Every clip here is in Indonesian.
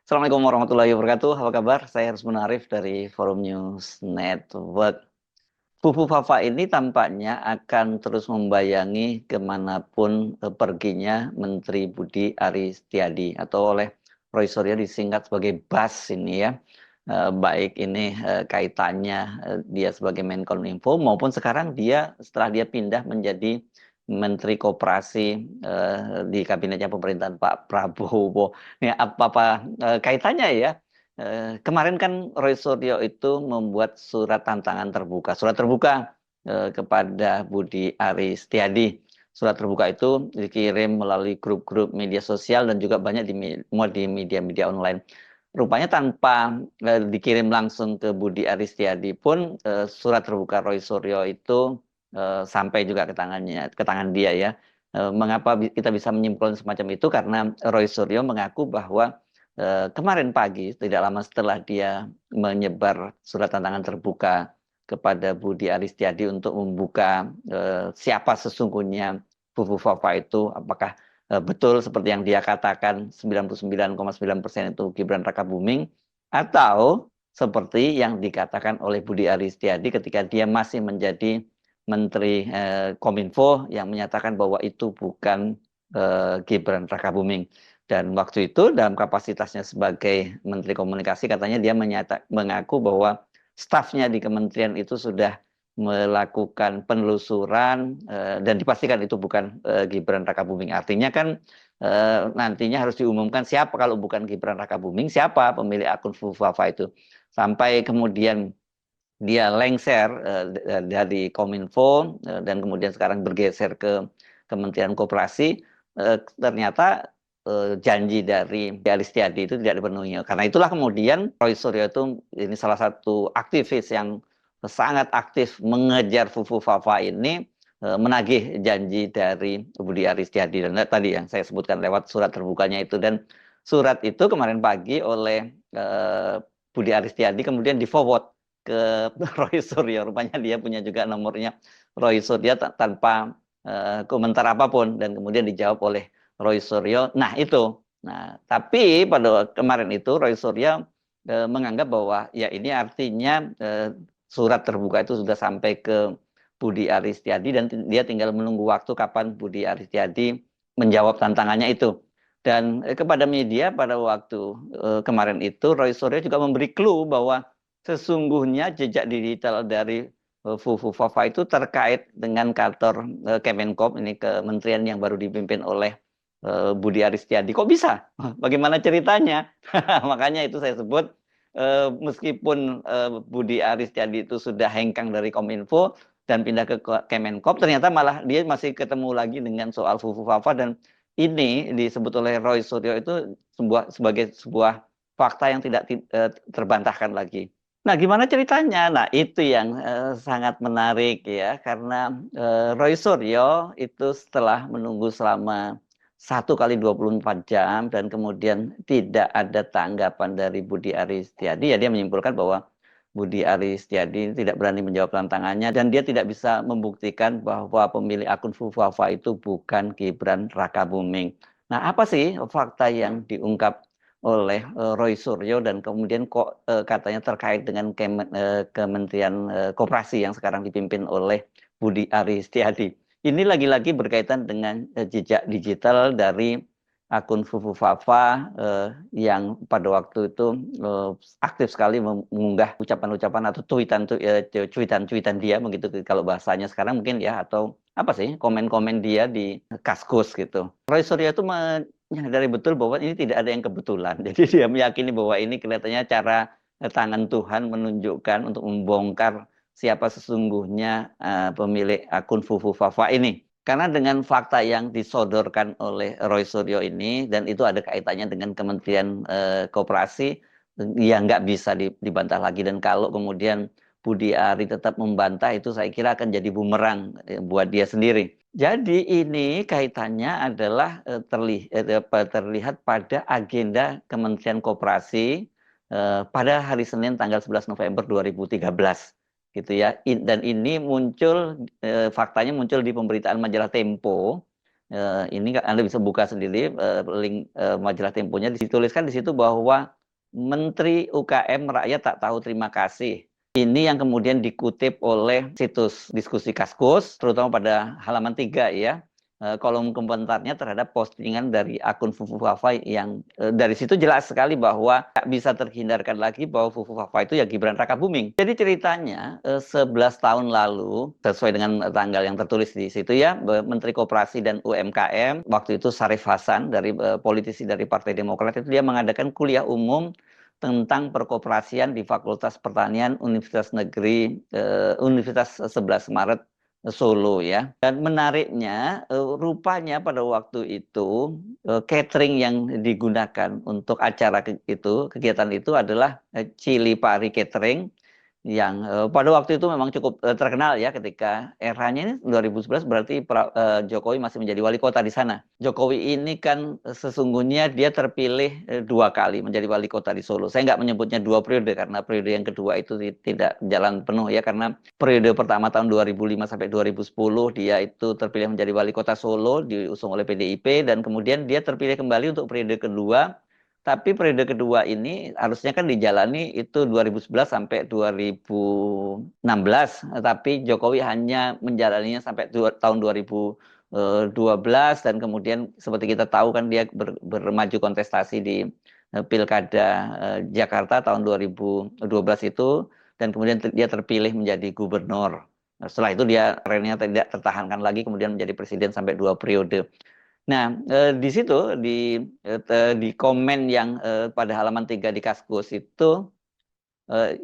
Assalamualaikum warahmatullahi wabarakatuh. Apa kabar? Saya Rusmun Arif dari Forum News Network. Fufu Fafa ini tampaknya akan terus membayangi kemanapun perginya Menteri Budi Aris Setiadi atau oleh Roy Suryo disingkat sebagai BAS ini ya. Baik ini kaitannya dia sebagai Menkominfo maupun sekarang dia setelah dia pindah menjadi Menteri Koperasi di kabinetnya pemerintahan Pak Prabowo. Ini apa-apa kaitannya ya? Kemarin kan Roy Suryo itu membuat surat tantangan terbuka, surat terbuka kepada Budi Aris Setiadi. Surat terbuka itu dikirim melalui grup-grup media sosial dan juga banyak muat di media-media online. Rupanya tanpa dikirim langsung ke Budi Aris Setiadi pun surat terbuka Roy Suryo itu sampai juga ke tangan dia ya. Mengapa kita bisa menyimpulkan semacam itu? Karena Roy Suryo mengaku bahwa kemarin pagi, tidak lama setelah dia menyebar surat tantangan terbuka kepada Budi Aris Setiadi untuk membuka siapa sesungguhnya Fufu Fafa itu, apakah betul seperti yang dia katakan 99,9% itu Gibran Rakabuming, atau seperti yang dikatakan oleh Budi Aris Setiadi ketika dia masih menjadi Menteri Kominfo yang menyatakan bahwa itu bukan Gibran Rakabuming. Dan waktu itu dalam kapasitasnya sebagai Menteri Komunikasi katanya dia mengaku bahwa stafnya di kementerian itu sudah melakukan penelusuran dan dipastikan itu bukan Gibran Rakabuming. Artinya kan nantinya harus diumumkan siapa kalau bukan Gibran Rakabuming, siapa pemilik akun Fufafa itu. Sampai kemudian dia lengser dari Kominfo dan kemudian sekarang bergeser ke Kementerian Koperasi, ternyata janji dari Aris Setiadi itu tidak dipenuhi. Karena itulah kemudian Roy Suryo itu ini salah satu aktivis yang sangat aktif mengejar Fufu Fafa ini, menagih janji dari Budi Aris Setiadi dan tadi yang saya sebutkan lewat surat terbukanya itu. Dan surat itu kemarin pagi oleh Budi Aris Setiadi kemudian di forward ke Roy Suryo. Rupanya dia punya juga nomornya Roy Suryo tanpa komentar apapun dan kemudian dijawab oleh Roy Suryo. Nah itu. Nah tapi pada kemarin itu Roy Suryo menganggap bahwa ya ini artinya surat terbuka itu sudah sampai ke Budi Aris Setiadi dan dia tinggal menunggu waktu kapan Budi Aris Setiadi menjawab tantangannya itu. Dan kepada media pada waktu kemarin itu Roy Suryo juga memberi clue bahwa sesungguhnya jejak digital dari Fufu Fafa itu terkait dengan kantor Kemenkop, ini kementerian yang baru dipimpin oleh Budi Aris Setiadi. Kok bisa? Bagaimana ceritanya? Makanya itu saya sebut meskipun Budi Aris Setiadi itu sudah hengkang dari Kominfo dan pindah ke Kemenkop, ternyata malah dia masih ketemu lagi dengan soal Fufu Fafa dan ini disebut oleh Roy Suryo itu sebagai sebuah fakta yang tidak terbantahkan lagi. Nah, gimana ceritanya? Nah, itu yang sangat menarik ya, karena Roy Suryo itu setelah menunggu selama 1 kali 24 jam dan kemudian tidak ada tanggapan dari Budi Aris Setiadi, ya dia menyimpulkan bahwa Budi Aris Setiadi tidak berani menjawab tantangannya dan dia tidak bisa membuktikan bahwa pemilik akun Fufafa itu bukan Gibran Rakabuming. Nah, apa sih fakta yang diungkap oleh Roy Suryo dan kemudian kok katanya terkait dengan Kementerian Koperasi yang sekarang dipimpin oleh Budi Aris Setiadi. Ini lagi-lagi berkaitan dengan jejak digital dari akun Fufu Fafa yang pada waktu itu aktif sekali mengunggah ucapan-ucapan atau cuitan-cuitan dia begitu kalau bahasanya sekarang mungkin ya, atau apa sih komen-komen dia di Kaskus gitu. Roy Suryo itu menyadari betul bahwa ini tidak ada yang kebetulan. Jadi dia meyakini bahwa ini kelihatannya cara tangan Tuhan menunjukkan untuk membongkar siapa sesungguhnya pemilik akun Fufu Fafa ini. Karena dengan fakta yang disodorkan oleh Roy Suryo ini, dan itu ada kaitannya dengan Kementerian Koperasi, ya nggak bisa dibantah lagi. Dan kalau kemudian Budi Ari tetap membantah, itu saya kira akan jadi bumerang buat dia sendiri. Jadi ini kaitannya adalah terlihat pada agenda Kementerian Koperasi pada hari Senin tanggal 11 November 2013 gitu ya. Dan ini muncul faktanya muncul di pemberitaan majalah Tempo. Ini Anda bisa buka sendiri link majalah Temponya, dituliskan di situ bahwa Menteri UKM rakyat tak tahu terima kasih. Ini yang kemudian dikutip oleh situs diskusi Kaskus, terutama pada halaman 3 ya. Kolom komentarnya terhadap postingan dari akun Fufu Fafa yang dari situ jelas sekali bahwa tak bisa terhindarkan lagi bahwa Fufu Fafa itu ya Gibran Rakabuming. Jadi ceritanya 11 tahun lalu, sesuai dengan tanggal yang tertulis di situ ya, Menteri Koperasi dan UMKM, waktu itu Sarif Hasan, dari politisi dari Partai Demokrat, itu dia mengadakan kuliah umum tentang perkoperasian di Fakultas Pertanian Universitas 11 Maret Solo ya. Dan menariknya rupanya pada waktu itu catering yang digunakan untuk acara itu, kegiatan itu adalah Cili Pari Catering yang pada waktu itu memang cukup terkenal ya, ketika eranya ini 2011 berarti Jokowi masih menjadi wali kota di sana. Jokowi ini kan sesungguhnya dia terpilih 2 kali menjadi wali kota di Solo. Saya nggak menyebutnya 2 periode karena periode yang kedua itu tidak jalan penuh ya, karena periode pertama tahun 2005 sampai 2010 dia itu terpilih menjadi wali kota Solo diusung oleh PDIP, dan kemudian dia terpilih kembali untuk periode kedua. Tapi periode kedua ini harusnya kan dijalani itu 2011 sampai 2016, tapi Jokowi hanya menjalaninya sampai tahun 2012, dan kemudian seperti kita tahu kan dia bermaju kontestasi di Pilkada Jakarta tahun 2012 itu, dan kemudian dia terpilih menjadi gubernur. Setelah itu dia trennya tidak tertahankan lagi, kemudian menjadi presiden sampai 2 periode. Nah, di situ di komen yang pada halaman 3 di Kaskus itu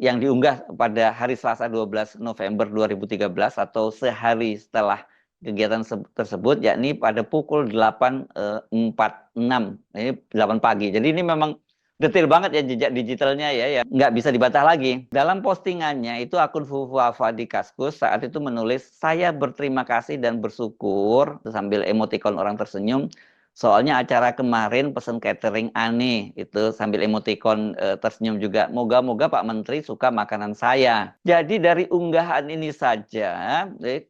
yang diunggah pada hari Selasa 12 November 2013 atau sehari setelah kegiatan tersebut, yakni pada pukul 8.46, ini 8 pagi. Jadi ini memang detail banget ya jejak digitalnya ya, nggak bisa dibantah lagi. Dalam postingannya itu akun Fufu Afa di Kaskus saat itu menulis, "Saya berterima kasih dan bersyukur," sambil emotikon orang tersenyum. Soalnya acara kemarin pesen catering aneh, itu sambil emotikon tersenyum juga. Moga-moga Pak Menteri suka makanan saya. Jadi dari unggahan ini saja,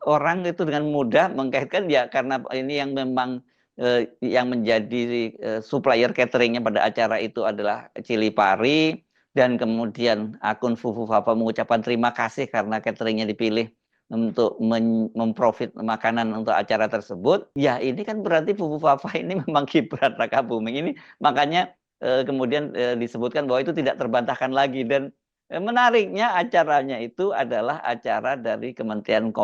orang itu dengan mudah mengkaitkan ya, karena ini yang memang yang menjadi supplier cateringnya pada acara itu adalah Cili Pari, dan kemudian akun Fufu Fafa mengucapkan terima kasih karena cateringnya dipilih untuk memprofit makanan untuk acara tersebut. Ya ini kan berarti Fufu Fafa ini memang Gibran Rakabuming ini, makanya kemudian disebutkan bahwa itu tidak terbantahkan lagi. Dan menariknya acaranya itu adalah acara dari Kementerian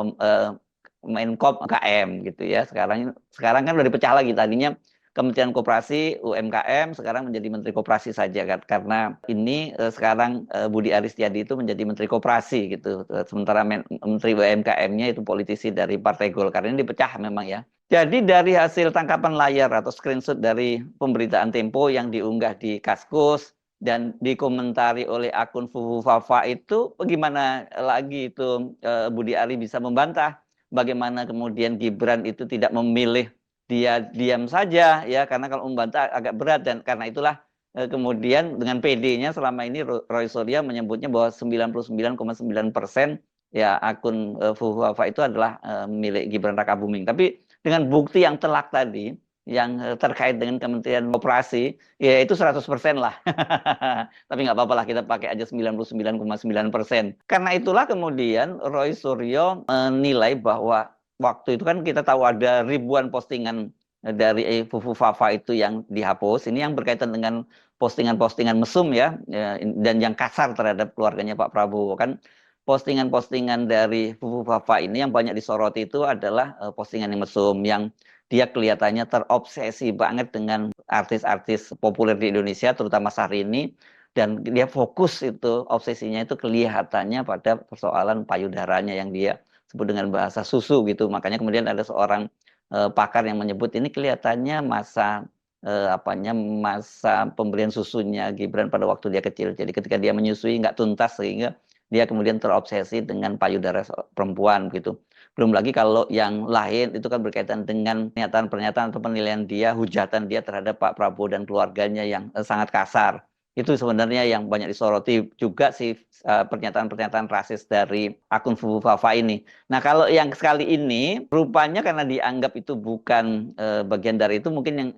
Menkom KM gitu ya. Sekarang kan udah dipecah lagi, tadinya Kementerian Koperasi UMKM, sekarang menjadi Menteri Koperasi saja kan, karena ini sekarang Budi Aristiadi itu menjadi Menteri Koperasi gitu. Sementara Menteri UMKM-nya itu politisi dari Partai Golkar. Ini dipecah memang ya. Jadi dari hasil tangkapan layar atau screenshot dari pemberitaan Tempo yang diunggah di Kaskus dan dikomentari oleh akun Fufu Fafa itu, bagaimana lagi itu Budi Ari bisa membantah? Bagaimana kemudian Gibran itu tidak memilih dia diam saja ya, karena kalau membantah agak berat, dan karena itulah kemudian dengan PD-nya selama ini Roy Suryo menyebutnya bahwa 99,9% ya akun Fufu Fafa itu adalah milik Gibran Rakabuming. Tapi dengan bukti yang telak tadi yang terkait dengan Kementerian Koperasi, ya itu 100% lah. Tapi nggak apa-apa lah, kita pakai aja 99,9%. Karena itulah kemudian Roy Suryo menilai bahwa waktu itu kan kita tahu ada ribuan postingan dari Fufu Fafa itu yang dihapus. Ini yang berkaitan dengan postingan-postingan mesum ya, dan yang kasar terhadap keluarganya Pak Prabowo. Kan postingan-postingan dari Fufu Fafa ini yang banyak disoroti itu adalah postingan yang mesum, yang dia kelihatannya terobsesi banget dengan artis-artis populer di Indonesia, terutama Syahrini, dan dia fokus itu, obsesinya itu kelihatannya pada persoalan payudaranya yang dia sebut dengan bahasa susu gitu. Makanya kemudian ada seorang pakar yang menyebut ini kelihatannya masa pemberian susunya Gibran pada waktu dia kecil. Jadi ketika dia menyusui nggak tuntas, sehingga dia kemudian terobsesi dengan payudara perempuan gitu. Belum lagi kalau yang lain itu kan berkaitan dengan pernyataan-pernyataan atau penilaian dia, hujatan dia terhadap Pak Prabowo dan keluarganya yang sangat kasar. Itu sebenarnya yang banyak disoroti juga sih, pernyataan-pernyataan rasis dari akun Fufu Fafa ini. Nah, kalau yang sekali ini rupanya karena dianggap itu bukan bagian dari itu, mungkin yang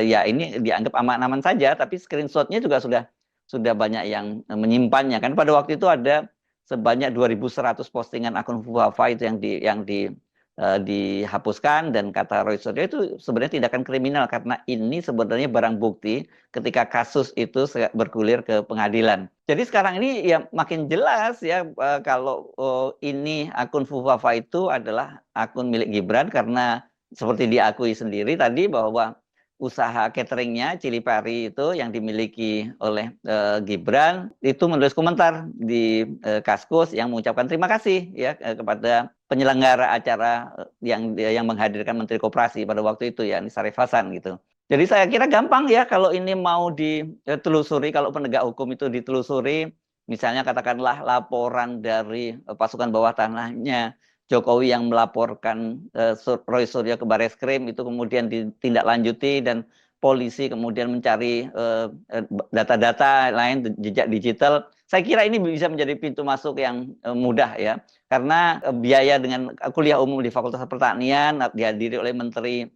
ya ini dianggap aman-aman saja, tapi screenshotnya juga sudah sudah banyak yang menyimpannya. Kan pada waktu itu ada sebanyak 2.100 postingan akun Fufafa itu dihapuskan, dan kata Roy Suryo itu sebenarnya tindakan kriminal karena ini sebenarnya barang bukti ketika kasus itu bergulir ke pengadilan. Jadi sekarang ini ya makin jelas ya, kalau ini akun Fufafa itu adalah akun milik Gibran, karena seperti diakui sendiri tadi bahwa usaha cateringnya Cili Pari itu yang dimiliki oleh Gibran itu menulis komentar di Kaskus yang mengucapkan terima kasih ya kepada penyelenggara acara yang menghadirkan Menteri Koperasi pada waktu itu ya, Anies Sarif Hasan gitu. Jadi saya kira gampang ya kalau ini mau ditelusuri, kalau penegak hukum itu ditelusuri, misalnya katakanlah laporan dari pasukan bawah tanahnya Jokowi yang melaporkan Roy Suryo ke Bareskrim itu kemudian ditindaklanjuti, dan polisi kemudian mencari data-data lain, jejak digital. Saya kira ini bisa menjadi pintu masuk yang mudah ya, karena biaya dengan kuliah umum di Fakultas Pertanian dihadiri oleh Menteri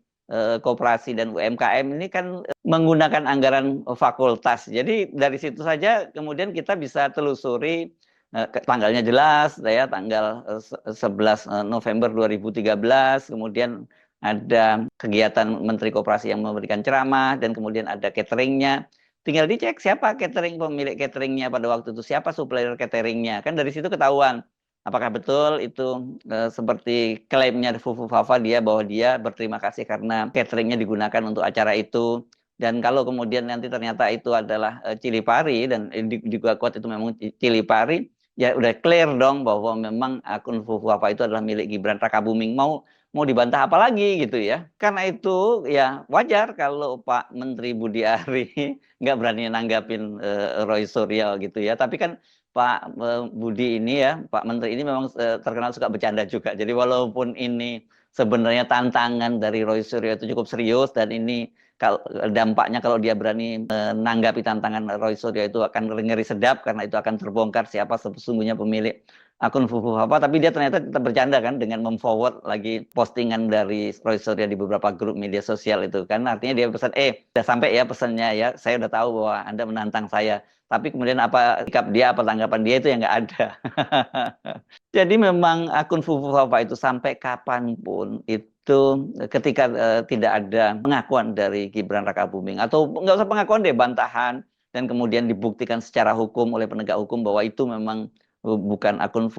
Koperasi dan UMKM ini kan menggunakan anggaran fakultas. Jadi dari situ saja kemudian kita bisa telusuri, tanggalnya jelas ya, tanggal 11 November 2013, kemudian ada kegiatan Menteri Koperasi yang memberikan ceramah, dan kemudian ada cateringnya. Tinggal dicek siapa pemilik cateringnya pada waktu itu, siapa supplier cateringnya. Kan dari situ ketahuan apakah betul itu seperti klaimnya Fufu Fafa dia, bahwa dia berterima kasih karena cateringnya digunakan untuk acara itu. Dan kalau kemudian nanti ternyata itu adalah Cili Pari, dan juga kuat itu memang Cili Pari, ya udah clear dong bahwa memang akun Fufu apa itu adalah milik Gibran Rakabuming. Mau dibantah apa lagi gitu ya. Karena itu ya wajar kalau Pak Menteri Budi Ari nggak berani nanggapin Roy Suryo gitu ya. Tapi kan Pak Budi ini ya, Pak Menteri ini memang terkenal suka bercanda juga. Jadi walaupun ini sebenarnya tantangan dari Roy Suryo itu cukup serius, dan ini dampaknya kalau dia berani menanggapi tantangan Roy Suryo itu akan ngeri sedap, karena itu akan terbongkar siapa sesungguhnya pemilik akun Fufu apa, tapi dia ternyata tetap bercanda kan dengan memforward lagi postingan dari Roy Suryo di beberapa grup media sosial itu kan, artinya dia pesan, udah sampai ya pesannya ya, saya udah tahu bahwa Anda menantang saya, tapi kemudian apa sikap dia, apa tanggapan dia itu yang nggak ada. Jadi memang akun Fufu Fafa itu sampai kapanpun itu ketika tidak ada pengakuan dari Gibran Rakabuming, atau nggak usah pengakuan deh, bantahan, dan kemudian dibuktikan secara hukum oleh penegak hukum bahwa itu memang bukan akun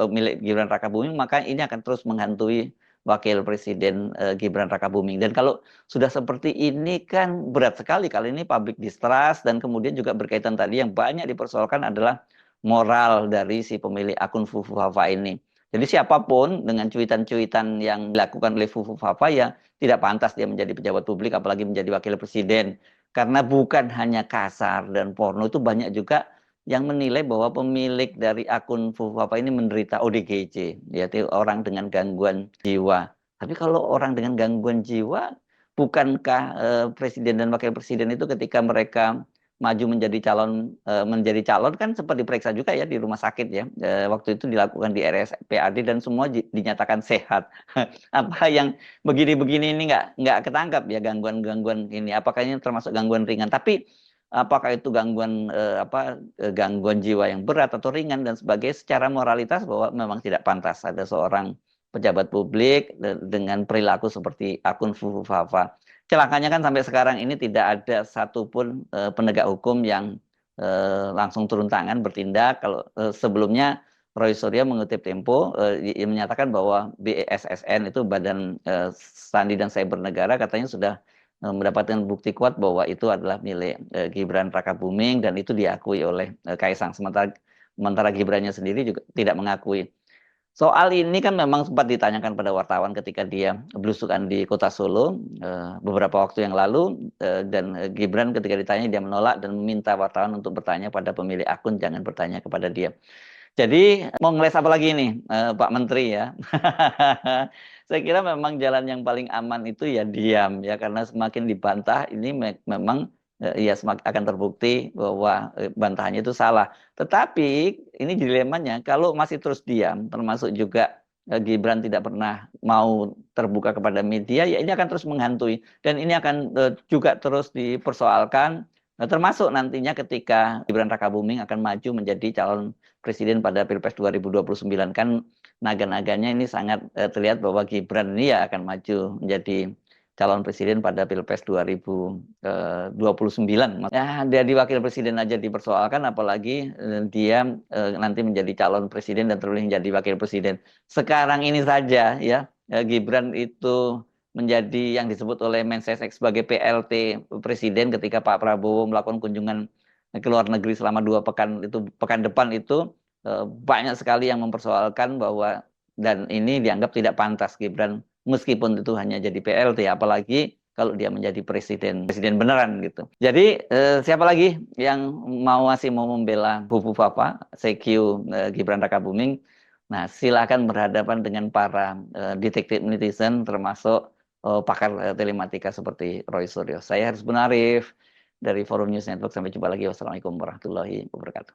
milik Gibran Rakabuming, maka ini akan terus menghantui Wakil Presiden Gibran Rakabuming. Dan kalau sudah seperti ini kan berat sekali, kali ini public distrust, dan kemudian juga berkaitan tadi yang banyak dipersoalkan adalah moral dari si pemilik akun Fufu Fafa ini. Jadi siapapun dengan cuitan-cuitan yang dilakukan oleh Fufu Fafa ya tidak pantas dia menjadi pejabat publik, apalagi menjadi wakil presiden. Karena bukan hanya kasar dan porno, itu banyak juga yang menilai bahwa pemilik dari akun Fufu Fafa ini menderita ODGJ, yaitu orang dengan gangguan jiwa. Tapi kalau orang dengan gangguan jiwa, bukankah presiden dan wakil presiden itu ketika mereka maju menjadi calon kan sempat diperiksa juga ya di rumah sakit ya, waktu itu dilakukan di RSPAD dan semua dinyatakan sehat. Apa yang begini-begini ini nggak ketangkap ya gangguan-gangguan ini, apakah ini termasuk gangguan ringan, tapi apakah itu gangguan jiwa yang berat atau ringan dan sebagainya, secara moralitas bahwa memang tidak pantas ada seorang pejabat publik dengan perilaku seperti akun Fufu Fafa. Celakanya kan sampai sekarang ini tidak ada satupun penegak hukum yang langsung turun tangan bertindak. Kalau sebelumnya Roy Suryo mengutip Tempo menyatakan bahwa BSSN itu Badan Sandi dan Cyber Negara katanya sudah mendapatkan bukti kuat bahwa itu adalah milik Gibran Rakabuming, dan itu diakui oleh Kaisang. Sementara Gibrannya sendiri juga tidak mengakui. Soal ini kan memang sempat ditanyakan pada wartawan ketika dia belusukan di Kota Solo beberapa waktu yang lalu, dan Gibran ketika ditanya dia menolak dan meminta wartawan untuk bertanya pada pemilik akun, jangan bertanya kepada dia. Jadi mau ngeles apa lagi nih Pak Menteri ya? Saya kira memang jalan yang paling aman itu ya diam ya, karena semakin dibantah ini memang ya semakin akan terbukti bahwa bantahannya itu salah. Tetapi ini dilemanya kalau masih terus diam, termasuk juga Gibran tidak pernah mau terbuka kepada media, ya ini akan terus menghantui, dan ini akan juga terus dipersoalkan Nah, termasuk nantinya ketika Gibran Rakabuming akan maju menjadi calon presiden pada Pilpres 2029 kan naga-naganya ini sangat terlihat bahwa Gibran ini ya akan maju menjadi calon presiden pada Pilpres 2029. Ya, jadi wakil presiden aja dipersoalkan, apalagi dia nanti menjadi calon presiden dan terpilih menjadi wakil presiden. Sekarang ini saja ya, Gibran itu menjadi yang disebut oleh Mensesnek sebagai PLT presiden ketika Pak Prabowo melakukan kunjungan ke luar negeri selama 2 pekan itu, pekan depan itu banyak sekali yang mempersoalkan bahwa dan ini dianggap tidak pantas Gibran meskipun itu hanya jadi PLT, apalagi kalau dia menjadi presiden beneran gitu. Jadi siapa lagi yang masih mau membela Bubu Fafa, CQ Gibran Rakabuming? Nah, silakan berhadapan dengan para detektif netizen termasuk pakar telematika seperti Roy Suryo. Saya Haris Bunarif dari Forum News Network. Sampai jumpa lagi. Wassalamualaikum warahmatullahi wabarakatuh.